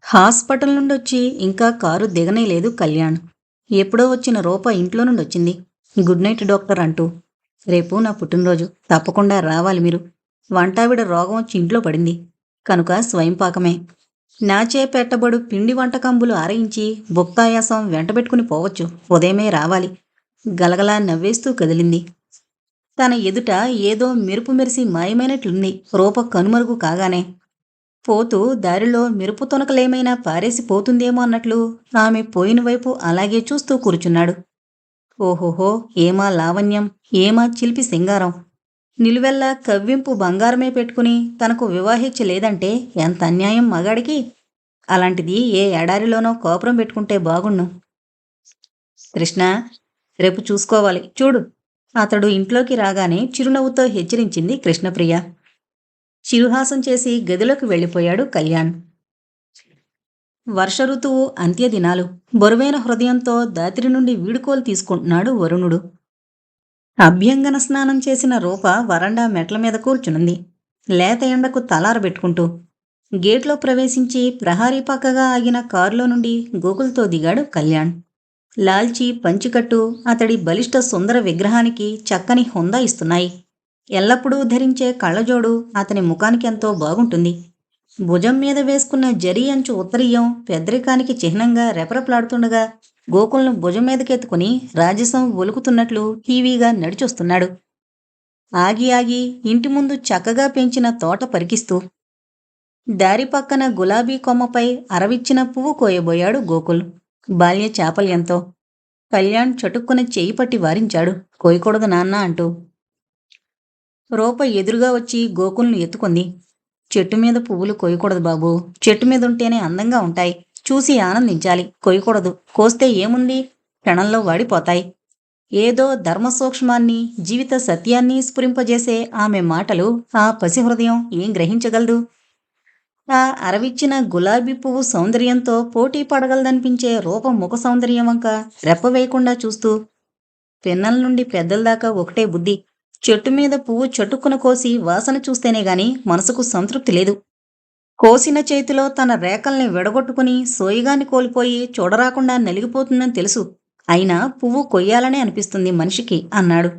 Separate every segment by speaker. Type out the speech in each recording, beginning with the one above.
Speaker 1: Hospital నుండొచ్చి ఇంకా car దిగనేలేదు Kalyan. ఎప్పుడో వచ్చిన రూప ఇంట్లో నుండొచ్చింది. గుడ్ నైట్ డాక్టర్ అంటూ. రేపు నా పుట్టినరోజు. తప్పకుండా రావాలి మీరు. వంటావిడ రోగం వచ్చి ఇంట్లో పడింది. కనుక స్వయంపాకమే. నాచే పెట్టబడు పిండి వంటకంబులు ఆరయించి భుక్తాయాసం వెంటబెట్టుకుని పోవచ్చు. ఉదయమే రావాలి. గలగలా నవ్వేస్తూ కదిలింది. తన ఎదుట ఏదో మెరుపు మెరిసి మాయమైనట్లుంది రూప కనుమరుగు కాగానే. పోతూ దారిలో మెరుపు తొనకలేమైనా పారేసి పోతుందేమో అన్నట్లు ఆమె పోయిన వైపు అలాగే చూస్తూ కూర్చున్నాడు. ఓహోహో, ఏమా లావణ్యం, ఏమా చిలిపి సింగారం. నిలువెల్లా కవ్వింపు బంగారమే పెట్టుకుని తనకు వివాహించ లేదంటే ఎంత అన్యాయం మగాడికి. అలాంటిది ఏ ఎడారిలోనో కోపురం పెట్టుకుంటే బాగుణ్ణు. కృష్ణ, రేపు చూసుకోవాలి చూడు. అతడు ఇంట్లోకి రాగానే చిరునవ్వుతో హెచ్చరించింది కృష్ణప్రియ. చిరుహాసం చేసి గదిలోకి వెళ్ళిపోయాడు కళ్యాణ్. వర్ష ఋతువు అంత్యదినాలు. బరువైన హృదయంతో దాతిరి నుండి వీడుకోలు తీసుకుంటున్నాడు వరుణుడు. అభ్యంగన స్నానం చేసిన రూప వరండా మెట్ల మీద కూర్చునుంది, లేత ఎండకు తలారబెట్టుకుంటూ. గేట్లో ప్రవేశించి ప్రహారీ పక్కగా ఆగిన కారులో నుండి గోకుల్తో దిగాడు కళ్యాణ్. లాల్చీ పంచికట్టు అతడి బలిష్ట సుందర విగ్రహానికి చక్కని హుందా ఇస్తున్నాయి. ఎల్లప్పుడూ ధరించే కళ్ళజోడు అతని ముఖానికి ఎంతో బాగుంటుంది. భుజం మీద వేసుకున్న జరీ అంచు ఉత్తరీయం పెద్దరికానికి చిహ్నంగా రెపరెపలాడుతుండగా గోకుల్ను భుజం మీదకెత్తుకుని రాజసం ఒలుకుతున్నట్లు టీవీగా నడిచొస్తున్నాడు. ఆగి ఆగి ఇంటి ముందు చక్కగా పెంచిన తోట పరికిస్తూ దారి పక్కన గులాబీ కొమ్మపై అరవిచ్చిన పువ్వు కోయబోయాడు గోకుల్ బాల్య చాపల్యంతో. కళ్యాణ్ చటుక్కున చేయి పట్టి వారించాడు, కోయకూడదు నాన్న అంటూ. రూప ఎదురుగా వచ్చి గోకుల్ను ఎత్తుకుంది. చెట్టు మీద పువ్వులు కోయకూడదు బాబూ. చెట్టు మీద ఉంటేనే అందంగా ఉంటాయి. చూసి ఆనందించాలి. కొయ్యకూడదు. కోస్తే ఏముంది, క్షణంలో వాడిపోతాయి. ఏదో ధర్మసూక్ష్మాన్ని, జీవిత సత్యాన్ని స్ఫురింపజేసే ఆమె మాటలు ఆ పసిహృదయం ఏం గ్రహించగలదు? ఆ అరవిచ్చిన గులాబీ పువ్వు సౌందర్యంతో పోటీ పడగలదనిపించే రూపం ముఖ సౌందర్యం వంక రెప్పవేయకుండా చూస్తూ. పిన్నల నుండి పెద్దల దాకా ఒకటే బుద్ధి. చెట్టు మీద పువ్వు చటుక్కున కోసి వాసన చూస్తేనే గాని మనసుకు సంతృప్తి లేదు. కోసిన చేతిలో తన రేకల్ని విడగొట్టుకుని సోయిగాన్ని కోల్పోయి చూడరాకుండా నలిగిపోతుందని తెలుసు. అయినా పువ్వు కొయ్యాలనే అనిపిస్తుంది మనిషికి అన్నాడు.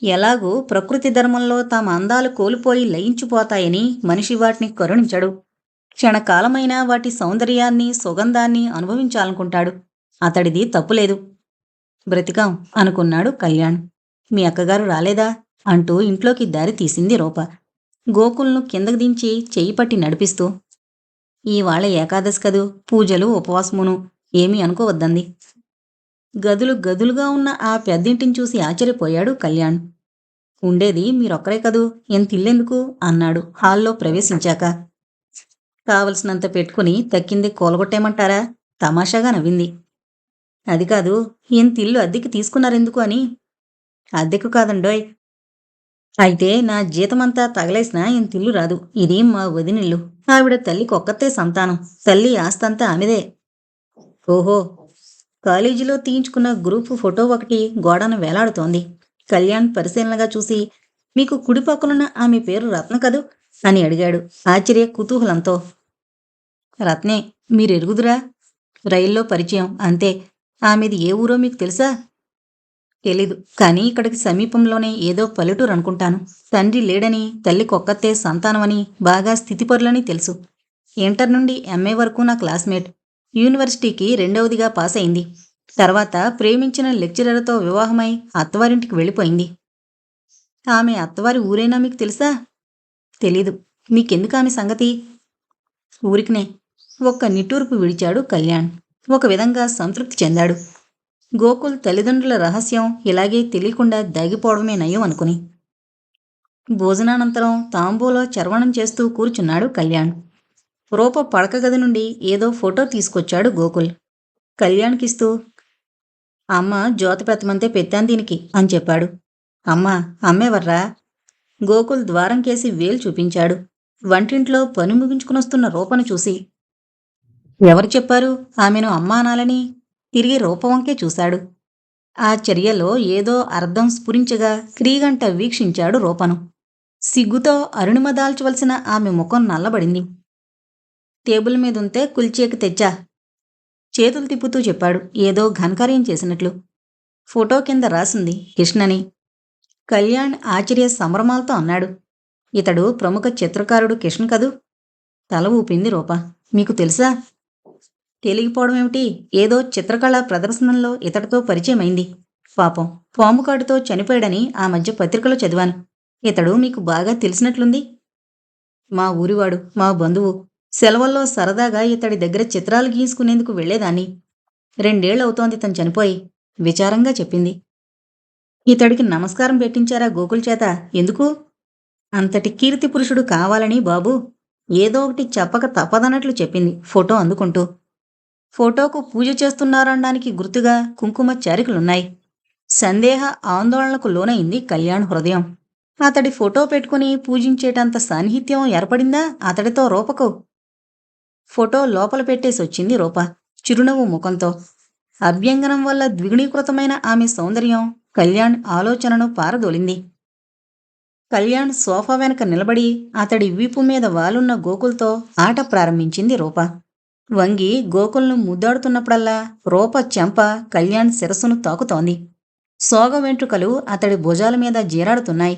Speaker 1: ఎలాగూ ప్రకృతి ధర్మంలో తమ అందాలు కోల్పోయి లయించిపోతాయని మనిషి వాటిని కరుణించడు. క్షణకాలమైనా వాటి సౌందర్యాన్ని, సుగంధాన్ని అనుభవించాలనుకుంటాడు. అతడిది తప్పులేదు. బ్రతికాం అనుకున్నాడు కళ్యాణ్. మీ అక్కగారు రాలేదా అంటూ ఇంట్లోకి దారి తీసింది రూప. గోకుల్ను కిందకు దించి చెయ్యి పట్టి నడిపిస్తూ. ఈవాళ ఏకాదశి కదూ, పూజలు ఉపవాసమును, ఏమీ అనుకోవద్దంది. గదులు గదులుగా ఉన్న ఆ పెద్దింటిని చూసి ఆశ్చర్యపోయాడు కళ్యాణ్. ఉండేది మీరొక్కరే కదూ, ఎంతిల్లెందుకు అన్నాడు హాల్లో ప్రవేశించాక. కావలసినంత పెట్టుకుని తక్కింది కూలగొట్టేమంటారా? తమాషాగా నవ్వింది. అది కాదు, ఎంతిల్లు అద్దెకి తీసుకున్నారెందుకు అని. అద్దెకు కాదండోయ్. అయితే నా జీతమంతా తగలేసినా ఇంతిల్లు రాదు. ఇది మా వదినిల్లు. ఆవిడ తల్లికొక్కతే సంతానం. తల్లి ఆస్తంతా ఆమెదే. ఓహో. కాలేజీలో తీయించుకున్న గ్రూపు ఫోటో ఒకటి గోడన వేలాడుతోంది. కళ్యాణ్ పరిశీలనగా చూసి, మీకు కుడిపక్కనున్న ఆమె పేరు రత్న కదూ అని అడిగాడు ఆశ్చర్య కుతూహలంతో. రత్నే, మీరెరుగుదురా? రైల్లో పరిచయం అంతే. ఆమెది ఏ ఊరో మీకు తెలుసా? తెలీదు, కానీ ఇక్కడికి సమీపంలోనే ఏదో పల్లెటూరు అనుకుంటాను. తండ్రి లేడని, తల్లికొక్కతే సంతానమని, బాగా స్థితిపరులని తెలుసు. ఇంటర్ నుండి ఎంఏ వరకు నా క్లాస్మేట్. యూనివర్సిటీకి రెండవదిగా పాస్ అయింది. తర్వాత ప్రేమించిన లెక్చరర్తో వివాహమై అత్తవారింటికి వెళ్ళిపోయింది. ఆమె అత్తవారి ఊరైనా మీకు తెలుసా? తెలీదు. మీకెందుకు ఆమె సంగతి? ఊరికినే. ఒక్క నిట్టూర్పు విడిచాడు కళ్యాణ్. ఒక విధంగా సంతృప్తి చెందాడు. గోకుల్ తల్లిదండ్రుల రహస్యం ఇలాగే తెలియకుండా దాగిపోవడమే నయం అనుకుని. భోజనానంతరం తాంబూలో చర్వణం చేస్తూ కూర్చున్నాడు కళ్యాణ్. రూప పడక గది నుండి ఏదో ఫోటో తీసుకొచ్చాడు గోకుల్. కళ్యాణ్కిస్తూ, అమ్మ జ్యోత పెట్టమంతే పెట్టాను దీనికి అని చెప్పాడు. అమ్మా, అమ్మేవర్రా? గోకుల్ ద్వారం కేసి వేలు చూపించాడు. వంటింట్లో పని ముగించుకునొస్తున్న రూపను చూసి. ఎవరు చెప్పారు ఆమెను అమ్మా అనాలని? తిరిగి రూపవంకే చూశాడు. ఆ చర్యలో ఏదో అర్థం స్ఫురించగా క్రీగంట వీక్షించాడు రూపను. సిగ్గుతో అరుణిమ దాల్చవలసిన ఆమె ముఖం నల్లబడింది. టేబుల్ మీదుంటే కుల్చేకి తెచ్చా. చేతులు తిప్పుతూ చెప్పాడు ఏదో ఘనకార్యం చేసినట్లు. ఫోటో కింద రాసింది కృష్ణని. కళ్యాణ్ ఆశ్చర్య సంభ్రమాలతో అన్నాడు. ఇతడు ప్రముఖ చిత్రకారుడు కిషన్ కదూ? తల ఊపింది రూప. మీకు తెలుసా? తెలిగిపోవడమేమిటి? ఏదో చిత్రకళా ప్రదర్శనంలో ఇతడితో పరిచయమైంది. పాపం పాముకాటుతో చనిపోయాడని ఆ మధ్య పత్రికలో చదివాను. ఇతడు మీకు బాగా తెలిసినట్లుంది. మా ఊరివాడు, మా బంధువు. సెలవుల్లో సరదాగా ఇతడి దగ్గర చిత్రాలు గీసుకునేందుకు వెళ్లేదాన్ని. 2 ఏళ్లవుతోంది తను చనిపోయి, విచారంగా చెప్పింది. ఇతడికి నమస్కారం పెట్టించారా గోకుల్ చేత? ఎందుకు? అంతటి కీర్తి పురుషుడు కావాలని బాబూ. ఏదో ఒకటి చెప్పక తప్పదన్నట్లు చెప్పింది ఫోటో అందుకుంటూ. ఫోటోకు పూజ చేస్తున్నారనడానికి గుర్తుగా కుంకుమ చారికలున్నాయి. సందేహ ఆందోళనకు లోనైంది కళ్యాణ్ హృదయం. అతడి ఫోటో పెట్టుకుని పూజించేటంత సాన్నిహిత్యం ఏర్పడిందా అతడితో రూపకు? ఫోటో లోపల పెట్టేసొచ్చింది రూప చిరునవ్వు ముఖంతో. అభ్యంగనం వల్ల ద్విగుణీకృతమైన ఆమె సౌందర్యం కళ్యాణ్ ఆలోచనను పారదోలింది. కళ్యాణ్ సోఫా వెనక నిలబడి అతడి వీపు మీద వాలున్న గోకుల్తో ఆట ప్రారంభించింది రూప. వంగి గోకుల్ను ముద్దాడుతున్నప్పుడల్లా రూప చెంప కళ్యాణ్ శిరస్సును తాకుతోంది. సోగ వెంట్రుకలు అతడి భుజాల మీద జీరాడుతున్నాయి.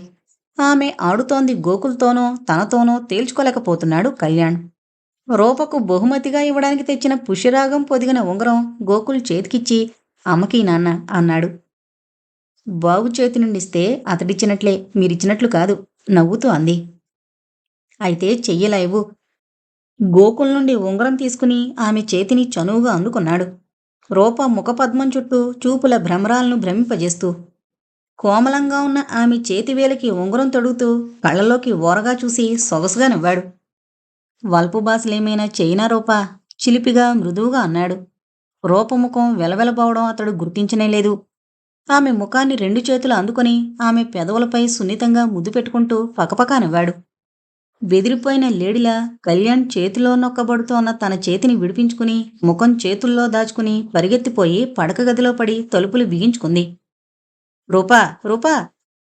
Speaker 1: ఆమె ఆడుతోంది గోకుల్తోనో తనతోనో తేల్చుకోలేకపోతున్నాడు కళ్యాణ్. రూపకు బహుమతిగా ఇవ్వడానికి తెచ్చిన పుష్యరాగం పొదిగిన ఉంగరం గోకుల్ చేతికిచ్చి అమ్మకీ నాన్న అన్నాడు. బాబు చేతి నుండిస్తే అతడిచ్చినట్లే, మీరిచ్చినట్లు కాదు నవ్వుతూ అంది. అయితే చెయ్యలా ఇవ్వు. గోకుల్ నుండి ఉంగరం తీసుకుని ఆమె చేతిని చనువుగా అందుకున్నాడు. రూప ముఖపద్మం చుట్టూ చూపుల భ్రమరాలను భ్రమింపజేస్తూ. కోమలంగా ఉన్న ఆమె చేతివేలకి ఉంగరం తొడుగుతూ కళ్ళలోకి ఓరగా చూసి సొగసుగా నవ్వాడు. వల్పు బాసలేమైనా చెయ్యినా రూపా? చిలిపిగా మృదువుగా అన్నాడు. రూపముఖం వెలవెలబోవడం అతడు గుర్తించనేలేదు. ఆమె ముఖాన్ని 2 చేతులు అందుకొని ఆమె పెదవులపై సున్నితంగా ముద్దు పెట్టుకుంటూ పకపకా నవ్వాడు. బెదిరిపోయిన లేడిలా కళ్యాణ్ చేతిలో నొక్కబడుతోన్న తన చేతిని విడిపించుకుని ముఖం చేతుల్లో దాచుకుని పరిగెత్తిపోయి పడక గదిలో పడి తలుపులు బిగించుకుంది. రూపా, రూపా!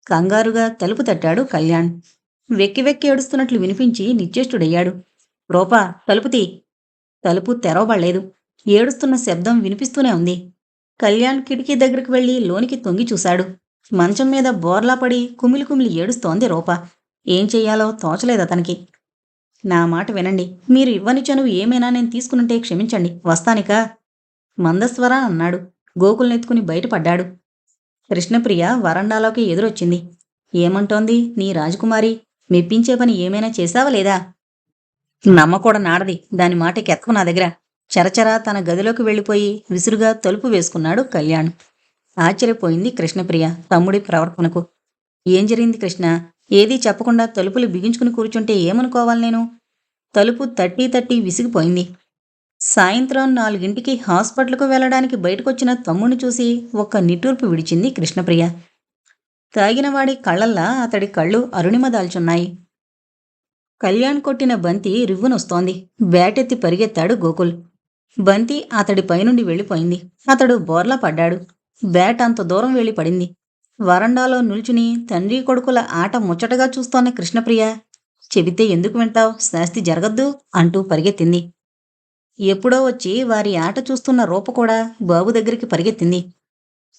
Speaker 1: కంగారుగా తలుపు తట్టాడు కళ్యాణ్. వెక్కి వెక్కి ఏడుస్తున్నట్లు వినిపించి నిశ్చేష్టుడయ్యాడు. రూపా, తలుపు తీ! తలుపు తెరవబడలేదు. ఏడుస్తున్న శబ్దం వినిపిస్తూనే ఉంది. కళ్యాణ్ కిటికీ దగ్గరికి వెళ్లి లోనికి తొంగి చూశాడు. మంచం మీద బోర్లా పడి కుమిలి కుమిలి ఏడుస్తోంది రూప. ఏం చెయ్యాలో తోచలేదతనికి. నా మాట వినండి. మీరు ఇవ్వని చనువు ఏమైనా నేను తీసుకునుంటే క్షమించండి. వస్తానికా? మందస్వర అన్నాడు. గోకుల్నెత్తుకుని బయటపడ్డాడు. కృష్ణప్రియ వరండాలోకి ఎదురొచ్చింది. ఏమంటోంది నీ రాజకుమారి? మెప్పించే పని ఏమైనా చేశావా లేదా? నమ్మకూడ నాడది. దాని మాటకెత్తకు నా దగ్గర. చరచరా తన గదిలోకి వెళ్ళిపోయి విసురుగా తలుపు వేసుకున్నాడు కళ్యాణ్. ఆశ్చర్యపోయింది కృష్ణప్రియ తమ్ముడి ప్రవర్తనకు. ఏం జరిగింది కృష్ణ? ఏదీ చెప్పకుండా తలుపులు బిగించుకుని కూర్చుంటే ఏమనుకోవాలి నేను? తలుపు తట్టి తట్టి విసిగిపోయింది. సాయంత్రం 4ంటికి హాస్పిటల్కు వెళ్లడానికి బయటకొచ్చిన తమ్ముడిని చూసి ఒక్క నిట్టూర్పు విడిచింది కృష్ణప్రియ. తాగినవాడి కళ్ళల్లా అతడి కళ్ళు అరుణిమ దాల్చున్నాయి. కళ్యాణ్ కొట్టిన బంతి రివ్వునొస్తోంది. బ్యాటెత్తి పరిగెత్తాడు గోకుల్. బంతి అతడి పైనుండి వెళ్ళిపోయింది. అతడు బోర్లా పడ్డాడు. బ్యాట్ అంత దూరం వెళ్ళి పడింది. వరండాలో నిల్చుని తండ్రి కొడుకుల ఆట ముచ్చటగా చూస్తోన్న కృష్ణప్రియ చెబితే ఎందుకు వింటావ్? శాస్తి జరగద్దు అంటూ పరిగెత్తింది. ఎప్పుడో వచ్చి వారి ఆట చూస్తున్న రూప కూడా బాబు దగ్గరికి పరిగెత్తింది.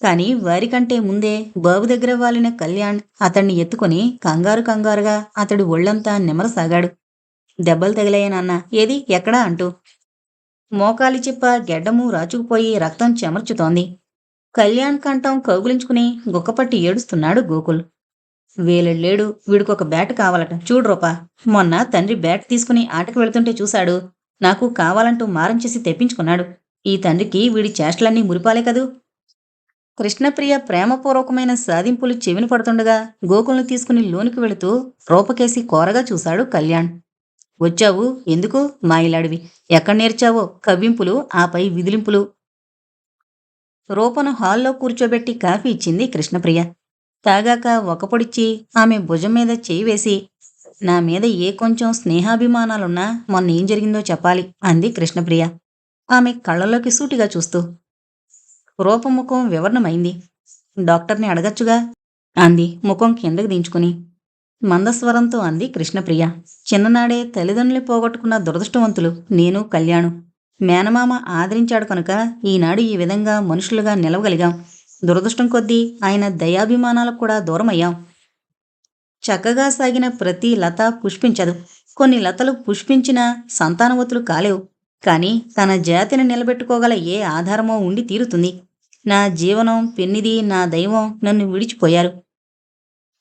Speaker 1: కాని వారికంటే ముందే బాబు దగ్గర వాలిన కళ్యాణ్ అతన్ని ఎత్తుకుని కంగారు కంగారుగా అతడి ఒళ్లంతా నిమరసాగాడు. దెబ్బలు తగిలాయే నాన్న, ఏది ఎక్కడా అంటూ. మోకాలి చిప్ప గెడ్డము రాచుకుపోయి రక్తం చెమర్చుతోంది. కళ్యాణ్ కంఠం కౌగులించుకుని గుక్కపట్టి ఏడుస్తున్నాడు గోకుల్. వేలెళ్ళేడు, వీడికొక బ్యాట్ కావాలట. చూడు రూపా, మొన్న తండ్రి బ్యాట్ తీసుకుని ఆటకు వెళుతుంటే చూశాడు. నాకు కావాలంటూ మారం చేసి తెప్పించుకున్నాడు. ఈ తండ్రికి వీడి చేష్టలన్నీ మురిపాలే కదూ. కృష్ణప్రియ ప్రేమపూర్వకమైన సాధింపులు చెవిని పడుతుండగా గోకుల్ని తీసుకుని లోనికి వెళుతూ రూపకేసి కోరగా చూశాడు కళ్యాణ్. వచ్చావు ఎందుకు? మాయిలాడివి. ఎక్కడ నేర్చావో కవ్వింపులు, ఆపై విదిలింపులు. రూపను హాల్లో కూర్చోబెట్టి కాఫీ ఇచ్చింది కృష్ణప్రియ. తాగాక ఒకపొడిచ్చి ఆమె భుజం మీద చేయి వేసి, నా మీద ఏ కొంచెం స్నేహాభిమానాలున్నా మొన్న ఏం జరిగిందో చెప్పాలి అంది కృష్ణప్రియ ఆమె కళ్ళలోకి సూటిగా చూస్తూ. రూపముఖం వివరణమైంది. డాక్టర్ని అడగచ్చుగా అంది ముఖం కిందకి దించుకుని. మందస్వరంతో అంది కృష్ణప్రియ. చిన్ననాడే తల్లిదండ్రులు పోగొట్టుకున్న దురదృష్టవంతులు నేను, కళ్యాణు. మేనమామ ఆదరించాడు కనుక ఈనాడు ఈ విధంగా మనుషులుగా నిలవగలిగాం. దురదృష్టం కొద్దీ ఆయన దయాభిమానాలకు కూడా దూరమయ్యాం. చక్కగా సాగిన ప్రతి లత పుష్పించదు. కొన్ని లతలు పుష్పించినా సంతానవతులు కాలేవు. కాని తన జాతిని నిలబెట్టుకోగల ఏ ఆధారమో ఉండి తీరుతుంది. నా జీవనం, పెన్నిది, నా దైవం నన్ను విడిచిపోయారు.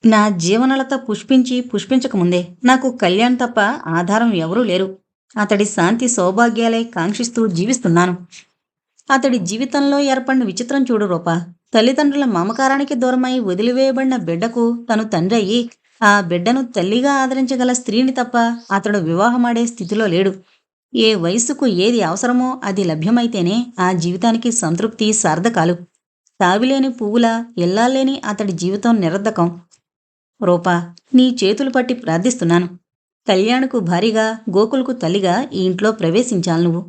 Speaker 1: నా జీవనలత పుష్పించి పుష్పించకముందే నాకు కళ్యాణ్ తప్ప ఆధారం ఎవరూ లేరు. అతడి శాంతి సౌభాగ్యాలే కాంక్షిస్తూ జీవిస్తున్నాను. అతడి జీవితంలో ఏర్పడిన విచిత్రం చూడు రూపా. తల్లిదండ్రుల మమకారానికి దూరమై వదిలివేయబడిన బిడ్డకు తను తండ్రి అయ్యి ఆ బిడ్డను తల్లిగా ఆదరించగల స్త్రీని తప్ప అతడు వివాహమాడే స్థితిలో లేడు. ఏ వయస్సుకు ఏది అవసరమో అది లభ్యమైతేనే ఆ జీవితానికి సంతృప్తి, సార్థకాలు. తావిలేని పువ్వులా ఎల్లాలేని అతడి జీవితం నిరర్ధకం. రూపా, నీ చేతులు పట్టి ప్రార్థిస్తున్నాను. కళ్యాణ్కు భారీగా, గోకుల్కు తల్లిగా ఈ ఇంట్లో ప్రవేశించాలి నువ్వు.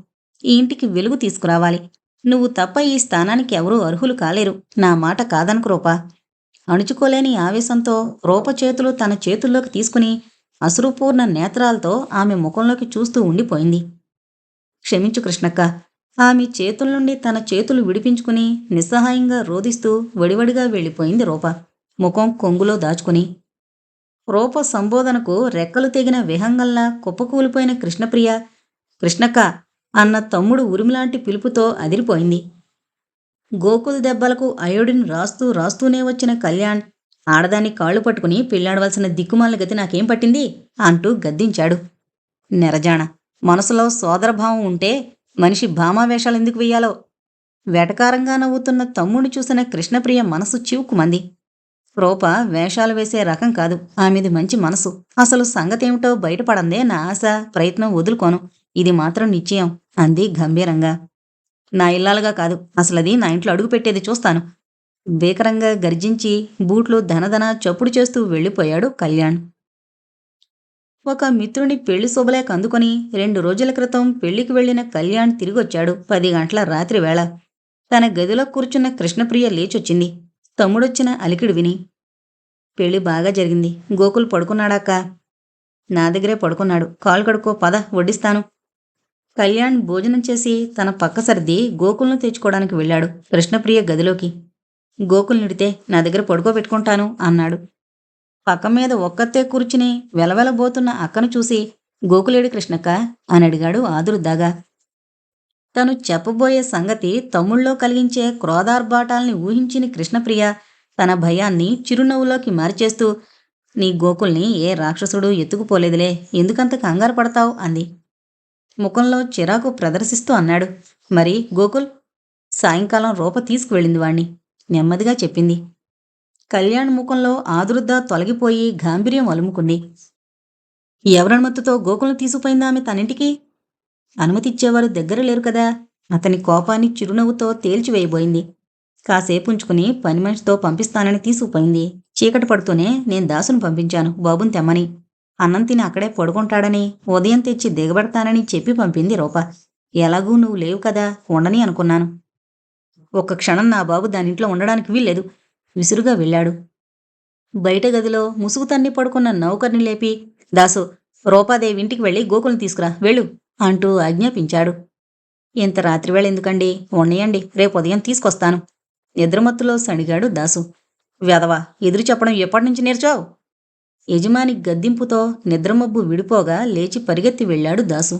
Speaker 1: ఈ ఇంటికి వెలుగు తీసుకురావాలి. నువ్వు తప్ప ఈ స్థానానికి ఎవరూ అర్హులు కాలేరు. నా మాట కాదనుకు రూపా. అణుచుకోలేని ఆవేశంతో రూప చేతులు తన చేతుల్లోకి తీసుకుని అశ్రుపూర్ణ నేత్రాలతో ఆమె ముఖంలోకి చూస్తూ ఉండిపోయింది. క్షమించు కృష్ణక్క. ఆమె చేతుల నుండి తన చేతులు విడిపించుకుని నిస్సహాయంగా రోదిస్తూ వడివడిగా వెళ్ళిపోయింది రూప, ముఖం కొంగులో దాచుకుని. రూప సంబోధనకు రెక్కలు తెగిన విహంగల్లా కుప్పకూలిపోయిన కృష్ణప్రియ కృష్ణక్క అన్న తమ్ముడు ఉరిమిలాంటి పిలుపుతో అదిరిపోయింది. గోకుల్ దెబ్బలకు అయోడిన్ రాస్తూనే వచ్చిన కళ్యాణ్ ఆడదాన్ని కాళ్ళు పట్టుకుని పెళ్లాడవలసిన దిక్కుమాల గతి నాకేం పట్టింది అంటూ గద్దించాడు. నెరజాణ, మనసులో సోదరభావం ఉంటే మనిషి భామావేషాలెందుకు వెయ్యాలో? వెటకారంగా నవ్వుతున్న తమ్ముడిని చూసిన కృష్ణప్రియ మనసు చివుకుమంది. రూప వేషాలు వేసే రకం కాదు. ఆమెది మంచి మనసు. అసలు సంగతేమిటో బయటపడందే నా ఆశ, ప్రయత్నం వదులుకోను. ఇది మాత్రం నిశ్చయం అంది గంభీరంగా. నా ఇల్లాలుగా కాదు, అసలది నా ఇంట్లో అడుగు పెట్టేది చూస్తాను. భీకరంగా గర్జించి బూట్లు ధనధన చప్పుడు చేస్తూ వెళ్ళిపోయాడు కళ్యాణ్. ఒక మిత్రుని పెళ్లి శుభలేఖ అందుకొని 2 రోజుల క్రితం పెళ్లికి వెళ్లిన కళ్యాణ్ తిరిగొచ్చాడు 10 గంటల రాత్రి వేళ. తన గదిలో కూర్చున్న కృష్ణప్రియ లేచొచ్చింది తమ్ముడొచ్చిన అలికిడి విని. పెళ్లి బాగా జరిగింది. గోకుల్ పడుకున్నాడాక? నా దగ్గరే పడుకున్నాడు. కాలు కడుక్కో, పద వడ్డిస్తాను. కళ్యాణ్ భోజనం చేసి తన పక్క సర్ది గోకుల్ను తెచ్చుకోవడానికి వెళ్ళాడు కృష్ణప్రియ గదిలోకి. గోకుల్ నిడితే నా దగ్గర పడుకోబెట్టుకుంటాను అన్నాడు. పక్క మీద ఒక్కతే కూర్చుని వెలవెలబోతున్న అక్కను చూసి గోకులేడి కృష్ణక్క అని అడిగాడు ఆదురుద్దాగా. తను చెప్పబోయే సంగతి తమ్ముళ్ళో కలిగించే క్రోధార్భాటాల్ని ఊహించిన కృష్ణప్రియ తన భయాన్ని చిరునవ్వులోకి మార్చేస్తూ, నీ గోకుల్ని ఏ రాక్షసుడు ఎత్తుకుపోలేదులే, ఎందుకంత కంగారు పడతావు అంది. ముఖంలో చిరాకు ప్రదర్శిస్తూ అన్నాడు. మరి గోకుల్? సాయంకాలం రూప తీసుకువెళ్ళింది వాణ్ణి నెమ్మదిగా చెప్పింది. కళ్యాణ్ ముఖంలో ఆదురుద్ద తొలగిపోయి గాంభీర్యం అలుముకుంది. ఎవరనుమతితో గోకుల్ని తీసుకుపోయిందా ఆమె తనింటికి? అనుమతిచ్చేవారు దగ్గర లేరు కదా. అతని కోపాన్ని చిరునవ్వుతో తేల్చివేయబోయింది. కాసేపు ఉంచుకుని పని మనిషితో పంపిస్తానని తీసుకుపోయింది. చీకటి పడుతూనే నేను దాసును పంపించాను బాబుని తెమ్మని. అన్నం తిని అక్కడే పడుకుంటాడని, ఉదయం తెచ్చి దిగబెడతానని చెప్పి పంపింది రూప. ఎలాగూ నువ్వు లేవు కదా, ఉండని అనుకున్నాను. ఒక్క క్షణం నా బాబు దానింట్లో ఉండడానికి వీల్లేదు. విసురుగా వెళ్ళాడు. బయట గదిలో ముసుగు తన్ని పడుకున్న నౌకర్ని లేపి, దాసు, రూపాదేవి ఇంటికి వెళ్ళి గోకుల్ని తీసుకురా వెళ్ళు అంటూ ఆజ్ఞాపించాడు. ఇంత రాత్రివేళ ఎందుకండి, ఉన్నయండి, రేపు ఉదయం తీసుకొస్తాను. నిద్రమత్తులో సణిగాడు దాసు. వెధవా, ఎదురు చెప్పడం ఎప్పటినుంచి నేర్చావు? యజమాని గద్దింపుతో నిద్రమబ్బు విడిపోగా లేచి పరిగెత్తి వెళ్ళాడు దాసు.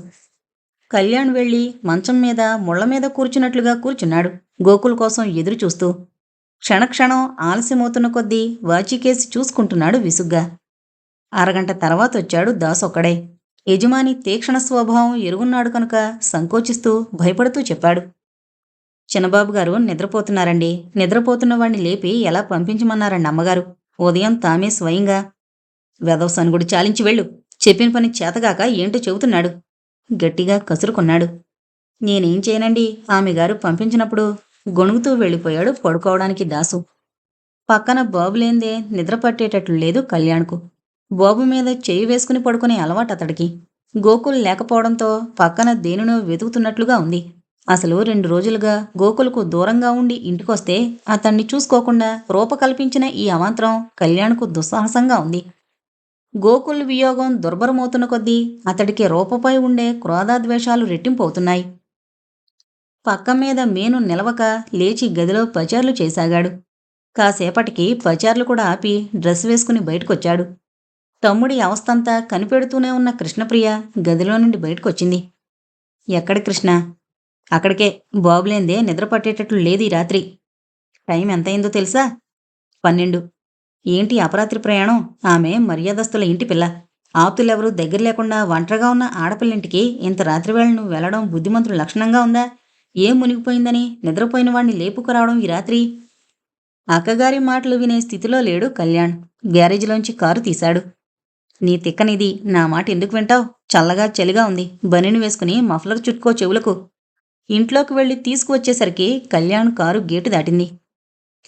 Speaker 1: కళ్యాణ్ వెళ్ళి మంచం మీద ముళ్లమీద కూర్చున్నట్లుగా కూర్చున్నాడు గోకుల్ కోసం ఎదురు చూస్తూ. క్షణక్షణం ఆలస్యమవుతున్న కొద్దీ వాచికేసి చూసుకుంటున్నాడు విసుగ్గా. అరగంట తర్వాత వచ్చాడు దాసొక్కడే. యజమాని తీక్షణ స్వభావం ఎరుగున్నాడు కనుక సంకోచిస్తూ భయపడుతూ చెప్పాడు. చిన్నబాబు గారు నిద్రపోతున్నారండి. నిద్రపోతున్న వాణ్ణి లేపి ఎలా పంపించమన్నారండి అమ్మగారు. ఉదయం తామే స్వయంగా. వెధవ సనుగుడు చాలించి వెళ్ళు. చెప్పిన పని చేతగాక ఏంటో చెబుతున్నాడు. గట్టిగా కసురుకున్నాడు. నేనేం చేయనండి, ఆమె గారు పంపించినప్పుడు గొణుగుతూ వెళ్ళిపోయాడు పడుకోవడానికి దాసు. పక్కన బాబు లేందే నిద్ర పట్టేటట్లు లేదు కళ్యాణ్కు. బాబు మీద చేయి వేసుకుని పడుకునే అలవాటు అతడికి. గోకుల్ లేకపోవడంతో పక్కన దేనినో వెతుకుతున్నట్లుగా ఉంది. అసలు 2 రోజులుగా గోకుల్కు దూరంగా ఉండి ఇంటికొస్తే అతన్ని చూసుకోకుండా రూపకల్పించిన ఈ అవాంతరం కళ్యాణ్కు దుస్సాహసంగా ఉంది. గోకుల్ వియోగం దుర్భరమవుతున్న కొద్దీ అతడికి రూపపై ఉండే క్రోధాద్వేషాలు రెట్టింపవుతున్నాయి. పక్క మీద మేను నిలవక లేచి గదిలో పచార్లు చేసాగాడు. కాసేపటికి పచార్లు కూడా ఆపి డ్రెస్ వేసుకుని బయటకొచ్చాడు. తమ్ముడి అవస్థంతా కనిపెడుతూనే ఉన్న కృష్ణప్రియ గదిలో నుండి బయటకొచ్చింది. ఎక్కడి కృష్ణ? అక్కడికే. బాబులేందే నిద్ర పట్టేటట్లు లేదు ఈ రాత్రి. టైం ఎంతయిందో తెలుసా? 12. ఏంటి అపరాత్రి ప్రయాణం? ఆమె మర్యాదస్తుల ఇంటి పిల్ల. ఆప్తులెవరూ దగ్గర లేకుండా ఒంటరిగా ఉన్న ఆడపిల్లింటికి ఇంత రాత్రివేళ నువ్వు వెళ్లడం బుద్ధిమంతుల లక్షణంగా ఉందా? ఏం మునిగిపోయిందని నిద్రపోయిన వాణ్ణి లేపుకురావడం ఈ రాత్రి? అక్కగారి మాటలు వినే స్థితిలో లేడు కళ్యాణ్. గ్యారేజీలోంచి కారు తీశాడు. నీ తిక్కనిది, నా మాట ఎందుకు వింటావ్? చల్లగా చలిగా ఉంది. బనీను వేసుకుని మఫ్లర్ చుట్టుకో చెవులకు. ఇంట్లోకి వెళ్లి తీసుకువచ్చేసరికి కళ్యాణ్ కారు గేటు దాటింది.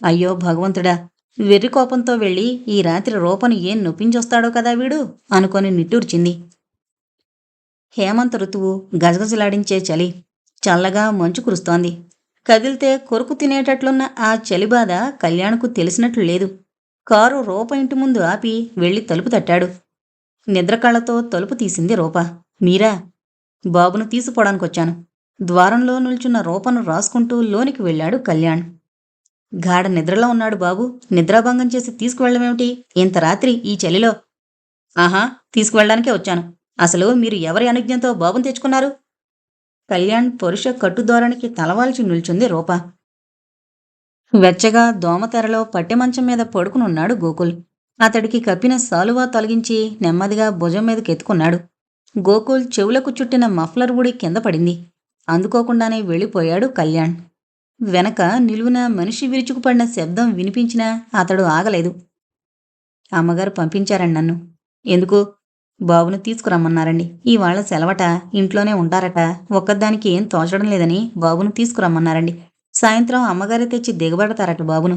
Speaker 1: అయ్యో భగవంతుడా! వెర్రి కోపంతో వెళ్ళి ఈ రాత్రి రూపను ఏం నొప్పించొస్తాడో కదా వీడు అనుకొని నిట్టూర్చింది. హేమంత ఋతువు, గజగజలాడించే చలి. చల్లగా మంచు కురుస్తోంది. కదిలితే కొరుకు తినేటట్లున్న ఆ చలిబాధ కళ్యాణ్కు తెలిసినట్లు లేదు. కారు రూప ఇంటి ముందు ఆపి వెళ్లి తలుపు తట్టాడు. నిద్రకళ్లతో తలుపు తీసింది రూప. మీరా? బాబును తీసుకుపోవడానికొచ్చాను. ద్వారంలో నిల్చున్న రూపను రాసుకుంటూ లోనికి వెళ్ళాడు కళ్యాణ్. గాఢ నిద్రలో ఉన్నాడు బాబు. నిద్రాభంగం చేసి తీసుకువెళ్ళమేమిటి ఇంత రాత్రి ఈ చలిలో? ఆహా, తీసుకువెళ్ళడానికే వచ్చాను. అసలు మీరు ఎవరి అనుజ్ఞంతో బాబును తెచ్చుకున్నారు? కళ్యాణ్ పరుష కట్టుధోరణికి తలవాల్చి నిల్చుంది రూప. వెచ్చగా దోమతెరలో పట్టెమంచం మీద పడుకునున్నాడు గోకుల్. అతడికి కప్పిన సాలువా తొలగించి నెమ్మదిగా భుజం మీదకెత్తుకున్నాడు. గోకుల్ చెవులకు చుట్టిన మఫ్లర్ ఊడి కింద పడింది. అందుకోకుండానే వెళ్ళిపోయాడు కళ్యాణ్. వెనక నిలువున మనిషి విరుచుకుపడిన శబ్దం వినిపించినా అతడు ఆగలేదు. అమ్మగారు పంపించారండి నన్ను. ఎందుకు? బాబును తీసుకురమ్మన్నారండి. ఇవాళ సెలవట, ఇంట్లోనే ఉంటారట. ఒక్కదానికి ఏం తోచడం లేదని బాబును తీసుకురమ్మన్నారండి. సాయంత్రం అమ్మగారే తెచ్చి దిగబడతారట బాబును.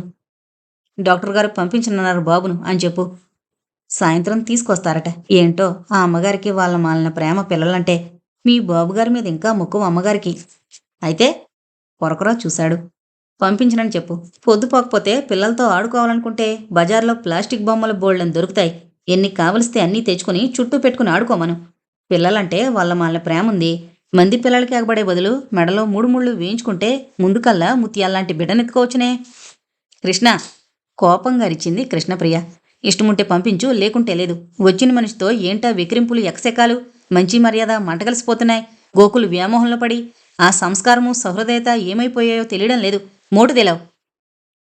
Speaker 1: డాక్టర్ గారు పంపించనున్నారు బాబును అని చెప్పు. సాయంత్రం తీసుకొస్తారట. ఏంటో ఆ అమ్మగారికి వాళ్ళ మాలిన ప్రేమ పిల్లలంటే. మీ బాబుగారి మీద ఇంకా మక్కువ అమ్మగారికి. అయితే కొరకొరా చూశాడు. పంపించనని చెప్పు. పొద్దుపోకపోతే పిల్లలతో ఆడుకోవాలనుకుంటే బజార్లో ప్లాస్టిక్ బొమ్మల బోల్డని దొరుకుతాయి. ఎన్ని కావలిస్తే అన్నీ తెచ్చుకుని చుట్టూ పెట్టుకుని ఆడుకోమను. పిల్లలంటే వాళ్ళ మాలిన ప్రేమ ఉంది. మంది పిల్లలకి ఎగబడే బదులు మెడలో 3 ముళ్ళు వేయించుకుంటే ముందుకల్లా ముత్యాల్లాంటి బిడ్డనెత్తుకోవచ్చునే. కృష్ణ! కోపంగా అరిచింది కృష్ణప్రియ. ఇష్టముంటే పంపించు, లేకుంటే లేదు. వచ్చిన మనిషితో ఏంటా విక్రింపులు ఎక్సెకాలు? మంచి మర్యాద మంటగలిసిపోతున్నాయి. గోకులు వ్యామోహంలో పడి ఆ సంస్కారము సహృదయత ఏమైపోయాయో తెలియడం లేదు. మోటు తెలావు.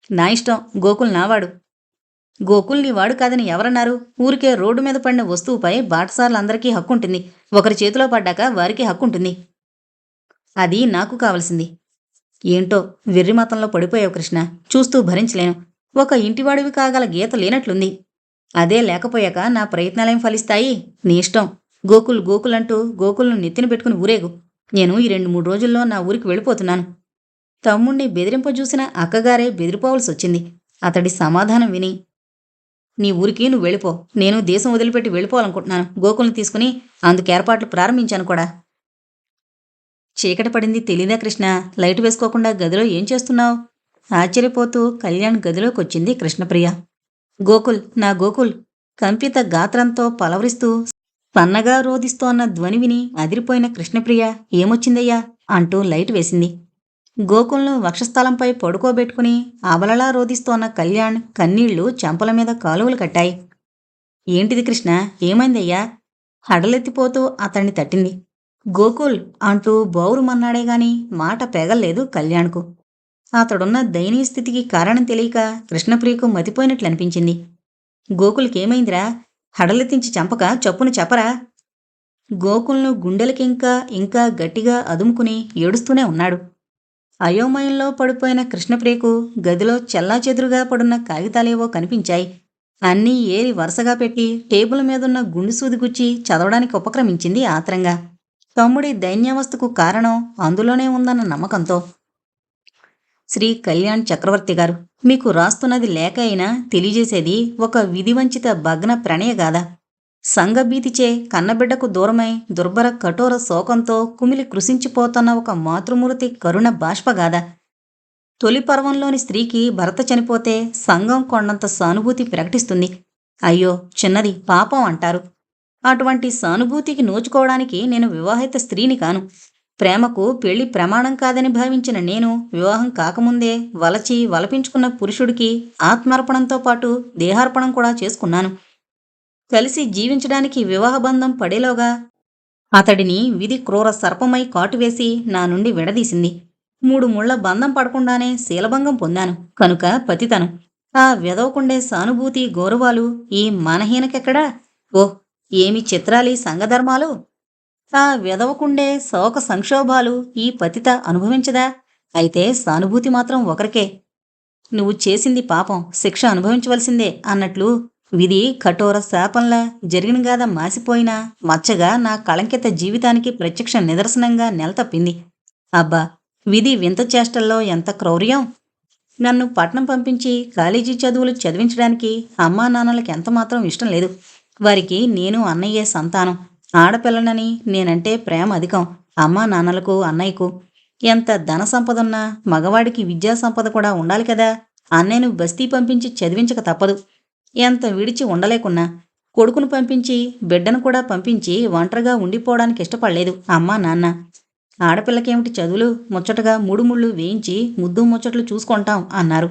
Speaker 1: నా ఇష్టం. గోకుల్ నావాడు. గోకుల్ నీ వాడు కాదని ఎవరన్నారు? ఊరికే రోడ్డు మీద పడిన వస్తువుపై బాటసార్లందరికీ హక్కుంటుంది. ఒకరి చేతిలో పడ్డాక వారికి హక్కుంటుంది. అది నాకు కావలసింది. ఏంటో వెర్రి మతంలో పడిపోయావు కృష్ణ. చూస్తూ భరించలేను. ఒక ఇంటివాడివి కాగల గీత లేనట్లుంది. అదే లేకపోయాక నా ప్రయత్నాలేం ఫలిస్తాయి? నీ ఇష్టం. గోకుల్ గోకుల్ అంటూ గోకుల్ను నెత్తిన పెట్టుకుని ఊరేగు. నేను ఈ 2-3 రోజుల్లో నా ఊరికి వెళ్ళిపోతున్నాను. తమ్ముణ్ణి బెదిరింపజూసిన అక్కగారే బెదిరిపోవలసొచ్చింది. అతడి సమాధానం విని, నీ ఊరికి నువ్వు వెళ్ళిపో. నేను దేశం వదిలిపెట్టి వెళ్ళిపోవాలనుకుంటున్నాను. గోకుల్ని తీసుకుని అందుకేర్పాట్లు ప్రారంభించాను కూడా. చీకటి పడింది తెలీదా కృష్ణ? లైట్ వేసుకోకుండా గదిలో ఏం చేస్తున్నావు? ఆశ్చర్యపోతూ కళ్యాణ్ గదిలోకొచ్చింది కృష్ణప్రియ. గోకుల్, నా గోకుల్! కంపిత గాత్రంతో పలవరిస్తూ సన్నగా రోదిస్తోన్న ధ్వని విని అదిరిపోయిన కృష్ణప్రియ ఏమొచ్చిందయ్యా అంటూ లైట్ వేసింది. గోకుల్ను వక్షస్థలంపై పడుకోబెట్టుకుని అబలలా రోదిస్తోన్న కళ్యాణ్ కన్నీళ్లు చెంపల మీద కాలువలు కట్టాయి. ఏంటిది కృష్ణ? ఏమైందయ్యా? హడలెత్తిపోతూ అతన్ని తట్టింది. గోకుల్ అంటూ బౌరుమన్నాడేగాని మాట పెగల్లేదు కళ్యాణ్కు. అతడున్న దయనీయ స్థితికి కారణం తెలియక కృష్ణప్రియకు మతిపోయినట్లనిపించింది. గోకుల్కేమైందిరా? హడలెత్తించి చంపక చప్పును చెప్పరా? గోకుల్ను గుండెలకింకా ఇంకా గట్టిగా అదుముకుని ఏడుస్తూనే ఉన్నాడు. అయోమయంలో పడిపోయిన కృష్ణప్రియకు గదిలో చెల్లాచెదురుగా పడున్న కాగితాలేవో కనిపించాయి. అన్నీ ఏరి వరుసగా పెట్టి టేబుల్ మీదున్న గుండుసూది గుచ్చి చదవడానికి ఉపక్రమించింది ఆత్రంగా. తమ్ముడి దైన్యావస్థకు కారణం అందులోనే ఉందన్న నమ్మకంతో. శ్రీ కళ్యాణ్ చక్రవర్తి గారు, మీకు రాస్తున్నది లేఖ అయినా తెలియజేసేది ఒక విధివంచిత భగ్న ప్రణయగాథ. సంఘభీతిచే కన్నబిడ్డకు దూరమై దుర్భర కఠోర శోకంతో కుమిలి కృశించిపోతున్న ఒక మాతృమూర్తి కరుణ బాష్పగాథ. తొలి పర్వంలోని స్త్రీకి భర్త చనిపోతే సంఘం కొండంత సానుభూతి ప్రకటిస్తుంది. అయ్యో చిన్నది పాపం అంటారు. అటువంటి సానుభూతికి నోచుకోవడానికి నేను వివాహిత స్త్రీని కాను. ప్రేమకు పెళ్లి ప్రమాణం కాదని భావించిన నేను వివాహం కాకముందే వలచి వలపించుకున్న పురుషుడికి ఆత్మార్పణంతో పాటు దేహార్పణం కూడా చేసుకున్నాను. కలిసి జీవించడానికి వివాహబంధం పడేలోగా అతడిని విధి క్రూర సర్పమై కాటువేసి నా నుండి విడదీసింది. 3 ముళ్ల బంధం పడకుండానే శీలభంగం పొందాను కనుక పతితను. ఆ వెదవకుండే సానుభూతి గౌరవాలు ఈ మానహీనకెక్కడా? ఓహ్, ఏమి చిత్రాలీ సంఘధర్మాలు! ఆ వెదవకుండే శోక సంక్షోభాలు ఈ పతిత అనుభవించదా? అయితే సానుభూతి మాత్రం ఒకరికే. నువ్వు చేసింది పాపం, శిక్ష అనుభవించవలసిందే అన్నట్లు విధి కఠోర శాపంలా జరిగినగాద మాసిపోయినా మచ్చగా నా కళంకిత జీవితానికి ప్రత్యక్ష నిదర్శనంగా నెలతప్పింది. అబ్బా, విధి వింత చేష్టల్లో ఎంత క్రౌర్యం! నన్ను పట్నం పంపించి కాలేజీ చదువులు చదివించడానికి అమ్మా నాన్నలకి ఎంతమాత్రం ఇష్టం లేదు. వారికి నేను అన్నయ్యే సంతానం. ఆడపిల్లనని నేనంటే ప్రేమ అధికం అమ్మా నాన్నలకు అన్నయ్యకు. ఎంత ధన సంపదున్నా మగవాడికి విద్యా సంపద కూడా ఉండాలి కదా. అన్నయ్యను బస్తీ పంపించి చదివించక తప్పదు. ఎంత విడిచి ఉండలేకున్నా కొడుకును పంపించి బిడ్డను కూడా పంపించి ఒంటరిగా ఉండిపోవడానికి ఇష్టపడలేదు అమ్మా నాన్న. ఆడపిల్లకేమిటి చదువులు, ముచ్చటగా 3 ముళ్ళు వేయించి ముద్దు ముచ్చట్లు చూసుకుంటాం అన్నారు.